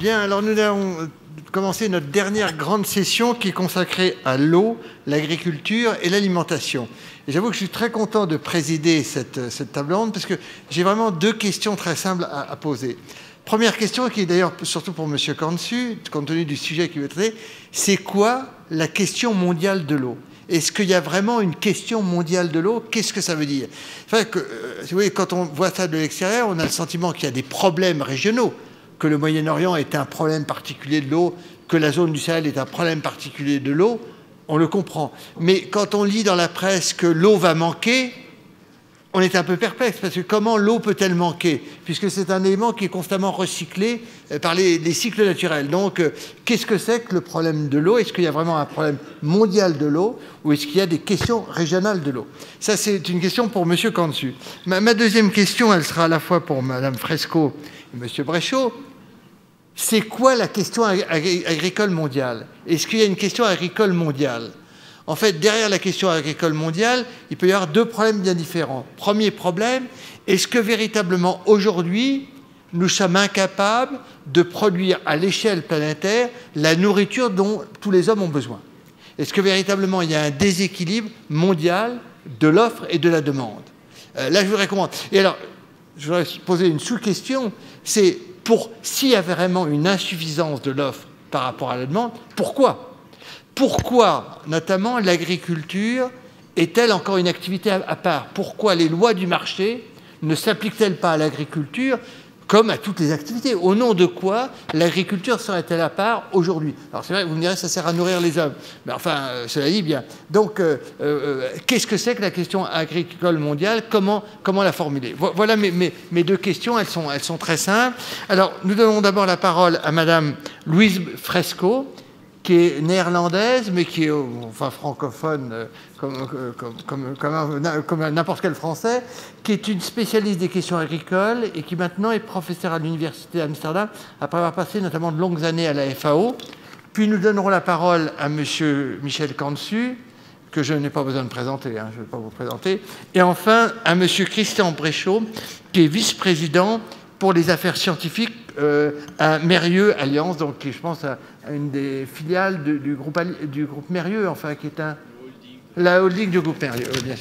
Bien, alors nous allons commencer notre dernière grande session qui est consacrée à l'eau, l'agriculture et l'alimentation. Et j'avoue que je suis très content de présider cette table ronde parce que j'ai vraiment deux questions très simples à poser. Première question, qui est d'ailleurs surtout pour M. Cansu, compte tenu du sujet qu'il veut traiter, c'est quoi la question mondiale de l'eau? Est-ce qu'il y a vraiment une question mondiale de l'eau? Qu'est-ce que ça veut dire? Enfin, vous voyez, quand on voit ça de l'extérieur, on a le sentiment qu'il y a des problèmes régionaux, que le Moyen-Orient est un problème particulier de l'eau, que la zone du Sahel est un problème particulier de l'eau, on le comprend. Mais quand on lit dans la presse que l'eau va manquer, on est un peu perplexe, parce que comment l'eau peut-elle manquer? Puisque c'est un élément qui est constamment recyclé par les cycles naturels. Donc, qu'est-ce que c'est que le problème de l'eau? Est-ce qu'il y a vraiment un problème mondial de l'eau, ou est-ce qu'il y a des questions régionales de l'eau? Ça, c'est une question pour M. Cansu. Ma deuxième question, elle sera à la fois pour Mme Fresco et M. Bréchot. C'est quoi la question agricole mondiale? Est-ce qu'il y a une question agricole mondiale? En fait, derrière la question agricole mondiale, il peut y avoir deux problèmes bien différents. Premier problème, est-ce que véritablement aujourd'hui, nous sommes incapables de produire à l'échelle planétaire la nourriture dont tous les hommes ont besoin? Est-ce que véritablement il y a un déséquilibre mondial de l'offre et de la demande? Là, je voudrais comprendre. Et alors, je voudrais poser une sous-question, c'est s'il y a vraiment une insuffisance de l'offre par rapport à la demande, pourquoi? Pourquoi, notamment, l'agriculture est-elle encore une activité à part? Pourquoi les lois du marché ne s'appliquent-elles pas à l'agriculture comme à toutes les activités? Au nom de quoi l'agriculture serait-elle à part aujourd'hui? Alors c'est vrai, vous me direz, ça sert à nourrir les hommes. Mais enfin, cela dit bien. Donc, qu'est-ce que c'est que la question agricole mondiale? Comment la formuler? Voilà mes deux questions, elles sont très simples. Alors, nous donnons d'abord la parole à Madame Louise Fresco, qui est néerlandaise, mais qui est enfin, francophone comme n'importe quel Français, qui est une spécialiste des questions agricoles et qui maintenant est professeure à l'Université d'Amsterdam, après avoir passé notamment de longues années à la FAO. Puis nous donnerons la parole à M. Michel Cansu, que je n'ai pas besoin de présenter, je ne vais pas vous présenter. Et enfin, à M. Christian Bréchot, qui est vice-président pour les affaires scientifiques à Mérieux Alliance, donc je pense à une des filiales du groupe Mérieux, enfin qui est la holding du groupe Mérieux, bien sûr.